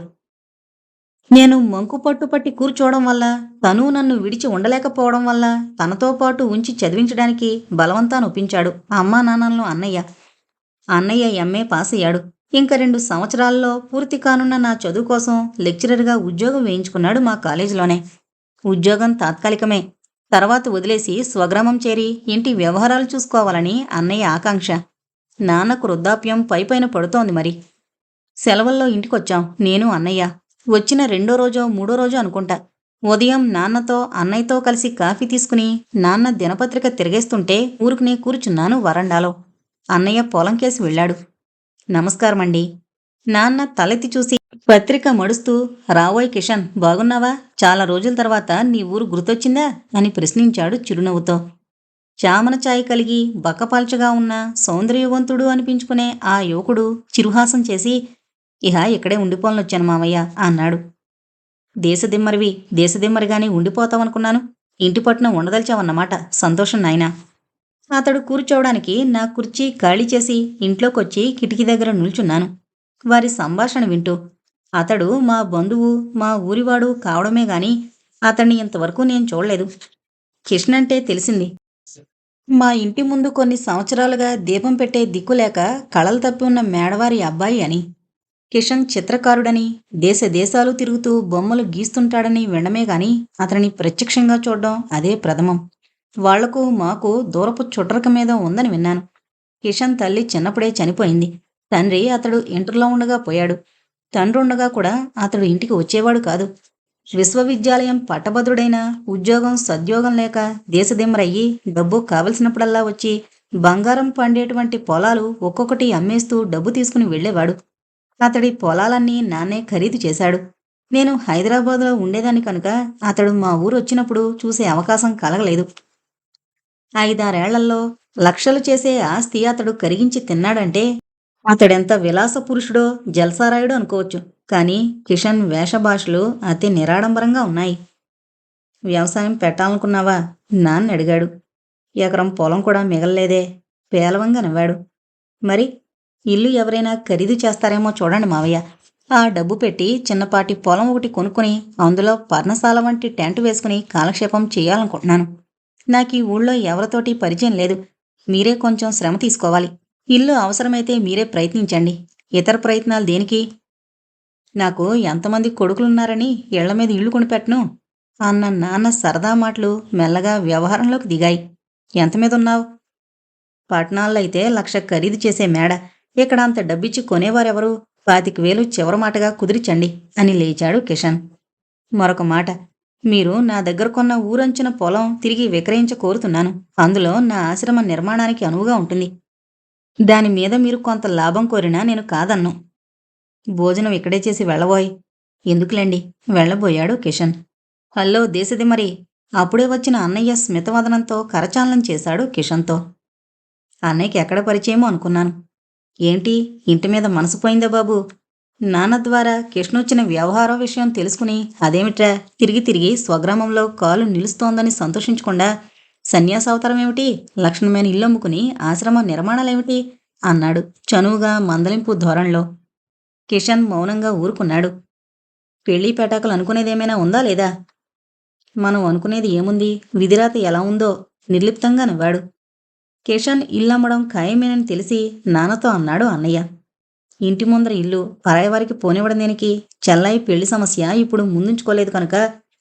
Speaker 1: నేను మంకు పట్టుపట్టి కూర్చోవడం వల్ల, తను నన్ను విడిచి ఉండలేకపోవడం వల్ల తనతో పాటు ఉంచి చదివించడానికి బలవంతాన ఒప్పించాడు అమ్మా నాన్నలను అన్నయ్య. అన్నయ్య ఎంఏ పాస్ అయ్యాడు. ఇంక 2 సంవత్సరాల్లో పూర్తి కానున్న నా చదువు కోసం లెక్చరర్గా ఉద్యోగం వేయించుకున్నాడు మా కాలేజీలోనే. ఉద్యోగం తాత్కాలికమే. తర్వాత వదిలేసి స్వగ్రామం చేరి ఇంటి వ్యవహారాలు చూసుకోవాలని అన్నయ్య ఆకాంక్ష. నాన్నకు వృద్ధాప్యం పైపైన పడుతోంది మరి. సెలవుల్లో ఇంటికొచ్చాం నేను అన్నయ్య. వచ్చిన 2వ రోజో 3వ రోజో అనుకుంటా. ఉదయం నాన్నతో అన్నయ్యతో కలిసి కాఫీ తీసుకుని నాన్న దినపత్రిక తిరిగేస్తుంటే ఊరుకునే కూర్చున్నాను వరండాలో. అన్నయ్య పొలంకేసి వెళ్ళాడు. నమస్కారమండి. నాన్న తలెత్తి చూసి పత్రిక మడుస్తూ, రావోయ్ కిషన్, బాగున్నావా? చాలా రోజుల తర్వాత నీ ఊరు గుర్తొచ్చిందా అని ప్రశ్నించాడు చిరునవ్వుతో. చామన ఛాయ కలిగి బక్కపాల్చగా ఉన్న సౌందర్యవంతుడు అనిపించుకునే ఆ యువకుడు చిరుహాసం చేసి, ఇహ ఇక్కడే ఉండిపోలనొచ్చాను మావయ్య అన్నాడు. దేశదిమ్మరిగానే ఉండిపోతావనుకున్నాను. ఇంటి పట్టున ఉండదలిచావన్నమాట. సంతోషం నాయనా. అతడు కూర్చోవడానికి నా కుర్చీ ఖాళీ చేసి ఇంట్లోకొచ్చి కిటికీ దగ్గర నిల్చున్నాను వారి సంభాషణ వింటూ. అతడు మా బంధువు, మా ఊరివాడు కావడమే గాని అతన్ని ఇంతవరకు నేను చూడలేదు. కిషన్ అంటే తెలిసింది. మా ఇంటి ముందు కొన్ని సంవత్సరాలుగా దీపం పెట్టే దిక్కులేక కళలు తప్పి ఉన్న మేడవారి అబ్బాయి అని. కిషన్ చిత్రకారుడని, దేశాలు తిరుగుతూ బొమ్మలు గీస్తుంటాడని వినడమే గాని అతనిని ప్రత్యక్షంగా చూడడం అదే ప్రథమం. వాళ్లకు మాకు దూరపు చుట్టరక మీద ఉందని విన్నాను. కిషన్ తల్లి చిన్నప్పుడే చనిపోయింది. తండ్రి అతడు ఇంటర్లో ఉండగా పోయాడు. తండ్రి ఉండగా కూడా అతడు ఇంటికి వచ్చేవాడు కాదు. విశ్వవిద్యాలయం పట్టభద్రుడైన ఉద్యోగం సద్యోగం లేక దేశదిమ్మరయ్యి డబ్బు కావలసినప్పుడల్లా వచ్చి బంగారం పండేటువంటి పొలాలు ఒక్కొక్కటి అమ్మేస్తూ డబ్బు తీసుకుని వెళ్లేవాడు. అతడి పొలాలన్నీ నాన్నే ఖరీదు చేశాడు. నేను హైదరాబాదులో ఉండేదాన్ని కనుక అతడు మా ఊరు వచ్చినప్పుడు చూసే అవకాశం కలగలేదు. 5-6 ఏళ్లలో లక్షలు చేసే ఆస్తి అతడు కరిగించి తిన్నాడంటే అతడెంత విలాస పురుషుడో జల్సారాయుడో అనుకోవచ్చు. కానీ కిషన్ వేషభాషలు అతి నిరాడంబరంగా ఉన్నాయి. వ్యవసాయం పెట్టాలనుకున్నావా నాన్న అడిగాడు. ఎకరం పొలం కూడా మిగల్లేదే పేలవంగా నవ్వాడు. మరి ఇల్లు ఎవరైనా ఖరీదు చేస్తారేమో చూడండి మావయ్య. ఆ డబ్బు పెట్టి చిన్నపాటి పొలం ఒకటి కొనుక్కుని అందులో పర్ణశాల వంటి టెంట్ వేసుకుని కాలక్షేపం చేయాలనుకుంటున్నాను. నాకీ ఊళ్ళో ఎవరితోటి పరిచయం లేదు. మీరే కొంచెం శ్రమ తీసుకోవాలి. ఇల్లు అవసరమైతే మీరే ప్రయత్నించండి. ఇతర ప్రయత్నాలు దేనికి? నాకు ఎంతమంది కొడుకులున్నారని ఇళ్ల మీద ఇల్లు కొనిపెట్టను అన్న నాన్న సరదా మాటలు మెల్లగా వ్యవహారంలోకి దిగాయి. ఎంత మీద ఉన్నావు? పట్నాల్లో అయితే 1,00,000 ఖరీదు చేసే మేడ. ఇక్కడ అంత డబ్బిచ్చి కొనేవారెవరు? 25,000 చివరి మాటగా కుదిరిచండి అని లేచాడు కిషన్. మరొక మాట, మీరు నా దగ్గర కొన్న ఊరంచున పొలం తిరిగి విక్రయించ కోరుతున్నాను. అందులో నా ఆశ్రమ నిర్మాణానికి అనువుగా ఉంటుంది. దాని మీద మీరు కొంత లాభం కోరినా నేను కాదన్ను. భోజనం ఇక్కడే చేసి వెళ్ళబోయ్. ఎందుకులేండి వెళ్ళబోయాడు కిషన్. హల్లో దేశదిమ్మరి, అప్పుడే వచ్చిన అన్నయ్య స్మితవదనంతో కరచాలనం చేశాడు కిషన్తో. అన్నయ్యకి ఎక్కడ పరిచయమో అనుకున్నాను. ఏంటి ఇంటి మీద మనసు పోయిందా బాబు? నాన్న ద్వారా కిష్ణొచ్చిన వ్యవహారం విషయం తెలుసుకుని అదేమిట్రా తిరిగి తిరిగి స్వగ్రామంలో కాలు నిలుస్తోందని సంతోషించకుండా సన్యాసావతారమేమిటి, లక్షణమైన ఇల్లమ్ముకుని ఆశ్రమ నిర్మాణాలేమిటి అన్నాడు చనువుగా మందలింపు ధోరణిలో. కిషన్ మౌనంగా ఊరుకున్నాడు. పెళ్లి పెటాకులు అనుకునేదేమైనా ఉందా లేదా? మనం అనుకునేది ఏముంది, విధిరాత ఎలా ఉందో నిర్లిప్తంగా నవ్వాడు. కిషన్ ఇల్లమ్మడం ఖాయమేనని తెలిసి నాన్నతో అన్నాడు అన్నయ్య. ఇంటి ముందర ఇల్లు పరాయవారికి పోనివ్వడం దేనికి? చెల్లాయి పెళ్లి సమస్య ఇప్పుడు ముందుంచుకోలేదు కనుక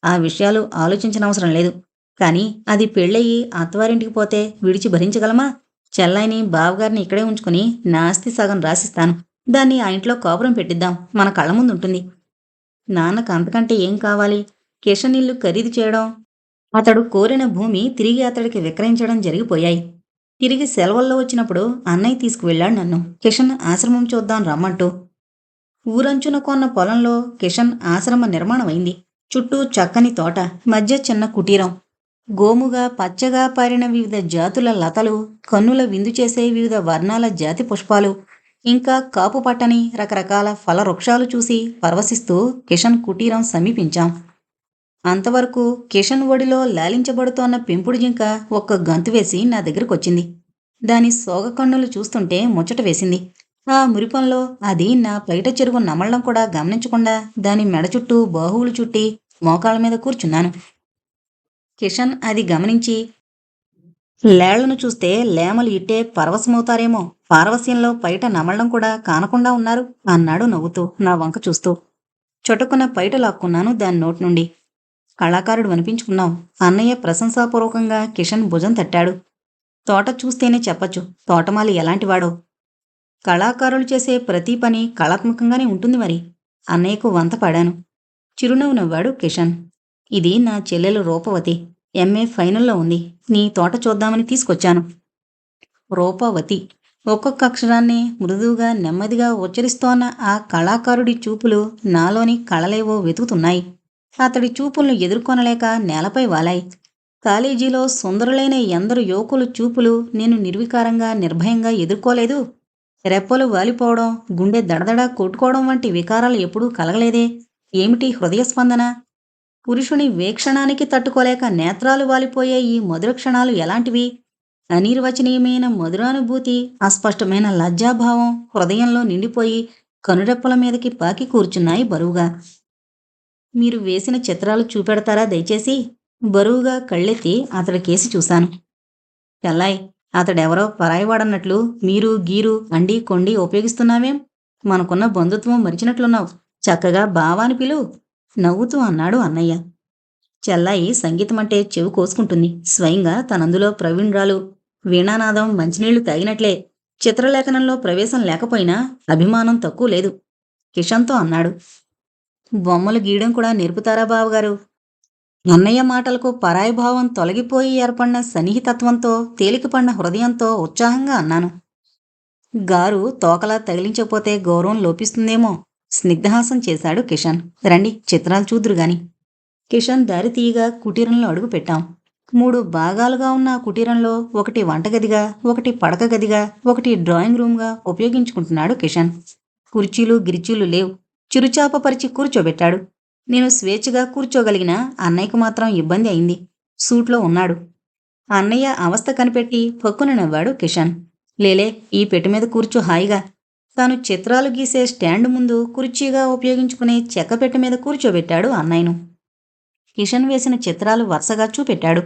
Speaker 1: ఆ విషయాలు ఆలోచించనవసరం లేదు. కానీ అది పెళ్ళయి అత్తవారింటికి పోతే విడిచి భరించగలమా? చెల్లాయిని బావగారిని ఇక్కడే ఉంచుకుని నా ఆస్తి సగం రాసిస్తాను. దాన్ని ఆ ఇంట్లో కాపురం పెట్టిద్దాం, మన కళ్ళ ముందుంటుంది. నాన్నకు అంతకంటే ఏం కావాలి? కిషన్ ఇల్లు ఖరీదు చేయడం, అతడు కోరిన భూమి తిరిగి అతడికి విక్రయించడం జరిగిపోయాయి. తిరిగి సెలవుల్లో వచ్చినప్పుడు అన్నయ్య తీసుకువెళ్ళాడు నన్ను కిషన్ ఆశ్రమం చూద్దాం రమ్మంటూ. ఊరంచున కొన్న పొలంలో కిషన్ ఆశ్రమ నిర్మాణమైంది. చుట్టూ చక్కని తోట, మధ్య చిన్న కుటీరం. గోముగా పచ్చగా పారిన వివిధ జాతుల లతలు, కన్నుల విందు చేసే వివిధ వర్ణాల జాతి పుష్పాలు, ఇంకా కాపు పట్టని రకరకాల ఫల వృక్షాలు చూసి పరవశిస్తూ కిషన్ కుటీరం సమీపించాం. అంతవరకు కిషన్ ఒడిలో లాలించబడుతోన్న పెంపుడు జింక ఒక్క గంతు వేసి నా దగ్గరకొచ్చింది. దాని సోగ కన్నులు చూస్తుంటే ముచ్చట వేసింది. ఆ మురిపంలో అది నా పైట చెరుగు నమలడం కూడా గమనించకుండా దాని మెడ చుట్టూ బాహువులు చుట్టి మోకాళ్ళ మీద కూర్చున్నాను. కిషన్ అది గమనించి, లేళ్లను చూస్తే లేమలు ఇట్టే పరవశమవుతారేమో, పారవస్యంలో పైట నమలడం కూడా కానకుండా ఉన్నారు అన్నాడు నవ్వుతూ నా వంక చూస్తూ. చొటుకున్న పైట లాక్కున్నాను దాని నోటి నుండి. కళాకారుడు అనిపించుకున్నాం అన్నయ్య ప్రశంసాపూర్వకంగా కిషన్ భుజం తట్టాడు. తోట చూస్తేనే చెప్పచ్చు తోటమాలి ఎలాంటివాడో. కళాకారులు చేసే ప్రతి పని కళాత్మకంగానే ఉంటుంది మరి. అన్నయ్యకు వంత పాడాను. చిరునవ్వు నవ్వాడు కిషన్. ఇది నా చెల్లెలు రూపవతి, ఎంఏ ఫైనల్లో ఉంది. నీ తోట చూద్దామని తీసుకొచ్చాను. రూపవతి. ఒక్కొక్క అక్షరాన్ని మృదువుగా నెమ్మదిగా ఉచ్చరిస్తోన్న ఆ కళాకారుడి చూపులు నాలోని కళలేవో వెతుకుతున్నాయి. అతడి చూపులను ఎదుర్కొనలేక నేలపై వాలాయి. కాలేజీలో సుందరులైన ఎందరు యువకులు చూపులు నేను నిర్వికారంగా నిర్భయంగా ఎదుర్కోలేదు. రెప్పలు వాలిపోవడం, గుండె దడదడా కొట్టుకోవడం వంటి వికారాలు ఎప్పుడూ కలగలేదే. ఏమిటి హృదయ స్పందన? పురుషుని వేక్షణానికి తట్టుకోలేక నేత్రాలు వాలిపోయే ఈ మధుర క్షణాలు ఎలాంటివి? అనిర్వచనీయమైన మధురానుభూతి, అస్పష్టమైన లజ్జాభావం హృదయంలో నిండిపోయి కనురెప్పల మీదకి పాకి కూర్చున్నాయి బరువుగా. మీరు వేసిన చిత్రాలు చూపెడతారా దయచేసి? బరువుగా కళ్ళెత్తి అతడి కేసి చూశాను. చెల్లాయ్, అతడెవరో పరాయివాడన్నట్లు మీరు గీరు అండి కొండి ఉపయోగిస్తున్నావేం? మనకున్న బంధుత్వం మరిచినట్లున్నావు. చక్కగా బావాని పిలువు నవ్వుతూ అన్నాడు అన్నయ్య. చెల్లాయి సంగీతమంటే చెవి కోసుకుంటుంది. స్వయంగా తనందులో ప్రవీణ్రాలు. వీణానాదం మంచినీళ్లు తాగినట్లే. చిత్రలేఖనంలో ప్రవేశం లేకపోయినా అభిమానం తక్కువ లేదు కిషన్తో అన్నాడు. బొమ్మలు గీయడం కూడా నేర్పుతారా బావగారు? అన్నయ్య మాటలకు పరాయిభావం తొలగిపోయి ఏర్పడిన సన్నిహితత్వంతో తేలికపడిన హృదయంతో ఉత్సాహంగా అన్నాను. గారు తోకలా తగిలించకపోతే గౌరవం లోపిస్తుందేమో స్నిగ్ధహాసం చేశాడు కిషన్. రండి చిత్రాలు చూదురుగాని. కిషన్ దారి తీయగా కుటీరంలో అడుగు పెట్టాం. 3 భాగాలుగా ఉన్న ఆ కుటీరంలో ఒకటి వంటగదిగా, ఒకటి పడక గదిగా, ఒకటి డ్రాయింగ్ రూమ్గా ఉపయోగించుకుంటున్నాడు కిషన్. కుర్చీలు గిరిచీలు లేవు. చిరుచాప పరిచి కూర్చోబెట్టాడు. నేను స్వేచ్ఛగా కూర్చోగలిగిన అన్నయ్యకు మాత్రం ఇబ్బంది అయింది. సూట్లో ఉన్నాడు. అన్నయ్య అవస్థ కనిపెట్టి పక్కున నవ్వాడు కిషన్. లేలే, ఈ పెట్టె మీద కూర్చో హాయిగా. తాను చిత్రాలు గీసే స్టాండ్ ముందు కుర్చీగా ఉపయోగించుకునే చెక్క పెట్టె మీద కూర్చోబెట్టాడు అన్నయ్యను. కిషన్ వేసిన చిత్రాలు వరుసగా చూపెట్టాడు.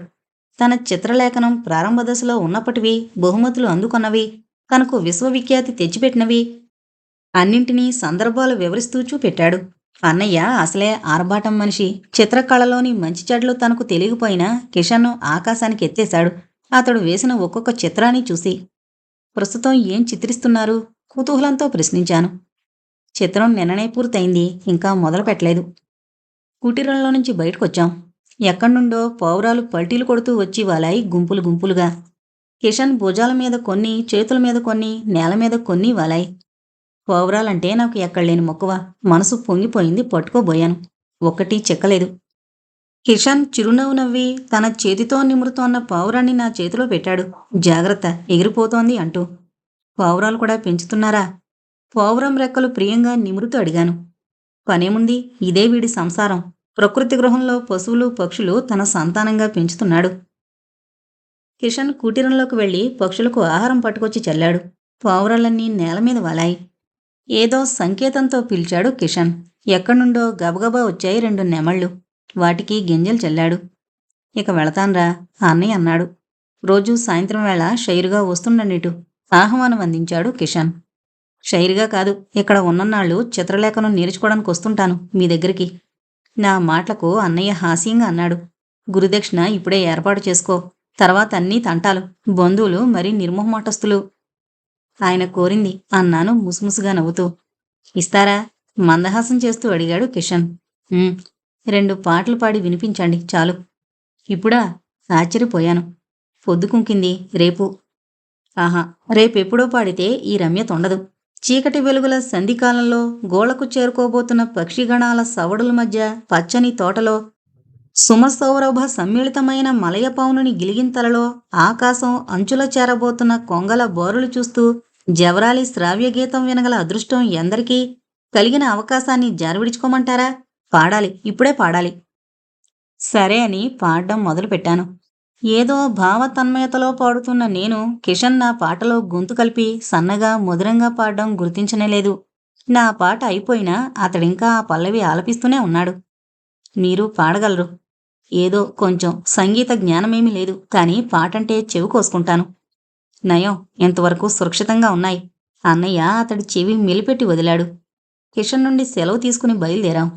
Speaker 1: తన చిత్రలేఖనం ప్రారంభ దశలో ఉన్నప్పటివి, బహుమతులు అందుకొన్నవి, తనకు విశ్వవిఖ్యాతి తెచ్చిపెట్టినవి అన్నింటినీ సందర్భాలు వివరిస్తూ చూపెట్టాడు. అన్నయ్య అసలే ఆర్భాటం మనిషి. చిత్రకళలోని మంచి చెడ్లు తనకు తెలియకపోయినా కిషన్ను ఆకాశానికి ఎత్తేశాడు అతడు వేసిన ఒక్కొక్క చిత్రాన్ని చూసి. ప్రస్తుతం ఏం చిత్రిస్తున్నారు? కుతూహలంతో ప్రశ్నించాను. చిత్రం నిన్ననే పూర్తయింది, ఇంకా మొదలు పెట్టలేదు. కుటీరంలో నుంచి బయటకొచ్చాం. ఎక్కడ్నుండో పౌరాలు పల్టీలు కొడుతూ వచ్చి వాలాయి గుంపులు గుంపులుగా. కిషన్ భుజాల మీద కొన్ని, చేతుల మీద కొన్ని, నేల మీద కొన్ని వాలాయి. పౌరాలంటే నాకు ఎక్కడలేని మక్కువ. మనసు పొంగిపోయింది, పట్టుకోబోయాను. ఒక్కటీ చెక్కలేదు. కిషన్ చిరునవ్వు నవ్వి తన చేతితో నిమురుతోన్న పావురాన్ని నా చేతిలో పెట్టాడు. జాగ్రత్త, ఎగిరిపోతోంది అంటూ. పావురాలు కూడా పెంచుతున్నారా? పావురం రెక్కలు ప్రియంగా నిమురుతూ అడిగాను. పనేముంది, ఇదే వీడి సంసారం. ప్రకృతి గృహంలో పశువులు పక్షులు తన సంతానంగా పెంచుతున్నాడు. కిషన్ కుటీరంలోకి వెళ్లి పక్షులకు ఆహారం పట్టుకొచ్చి చల్లాడు. పావురాలన్నీ నేలమీద వాలాయి. ఏదో సంకేతంతో పిలిచాడు కిషన్. ఎక్కడ్నుండో గబగబా వచ్చాయి 2 నెమళ్ళు. వాటికి గింజలు చల్లాడు. ఇక వెళతాన్రా అన్నయ్య అన్నాడు. రోజూ సాయంత్రం వేళ షైరుగా వస్తుండండిటు ఆహ్వానం అందించాడు కిషన్. షైరుగా కాదు, ఇక్కడ ఉన్నన్నాళ్ళు చిత్రలేఖనం నేర్చుకోవడానికి వస్తుంటాను మీ దగ్గరికి. నా మాటలకు అన్నయ్య హాస్యంగా అన్నాడు. గురుదక్షిణ ఇప్పుడే ఏర్పాటు చేసుకో. తర్వాత అన్నీ తంటాలు. బంధువులు మరీ నిర్మోహమాటస్తులు. ఆయన కోరింది అన్నాను ముసుముసుగా నవ్వుతూ. ఇస్తారా? మందహాసం చేస్తూ అడిగాడు కిషన్. "ఉమ్, 2 పాటలు పాడి వినిపించండి చాలు." ఇప్పుడా? ఆశ్చర్యపోయాను. పొద్దుకుంకింది రేపు. ఆహా, రేపెప్పుడో పాడితే ఈ రమ్యతుండదు. చీకటి వెలుగుల సంధికాలంలో గోళ్లకు చేరుకోబోతున్న పక్షిగణాల సవడుల మధ్య పచ్చని తోటలో సుమసౌరభ సమ్మిళితమైన మలయ పౌనుని గిలిగింతలలో ఆకాశం అంచుల చేరబోతున్న కొంగల బోరులు చూస్తూ జవరాలి శ్రావ్యగీతం వినగల అదృష్టం ఎందరికీ కలిగిన అవకాశాన్ని జారవిడుచుకోమంటారా? పాడాలి, ఇప్పుడే పాడాలి. సరే అని పాడడం మొదలుపెట్టాను. ఏదో భావతన్మయతలో పాడుతున్న నేను కిషన్ నా పాటలో గొంతు కలిపి సన్నగా మధురంగా పాడడం గుర్తించనేలేదు. నా పాట అయిపోయినా అతడింకా ఆ పల్లవి ఆలపిస్తూనే ఉన్నాడు. మీరు పాడగలరు. ఏదో కొంచెం సంగీత జ్ఞానమేమీ లేదు, కానీ పాటంటే చెవి కోసుకుంటాను. నయం, ఇంతవరకు సురక్షితంగా ఉన్నాయి. అన్నయ్య అతడి చెవి మెలిపెట్టి వదిలాడు. కిషన్ నుండి సెలవు తీసుకుని బయలుదేరాం.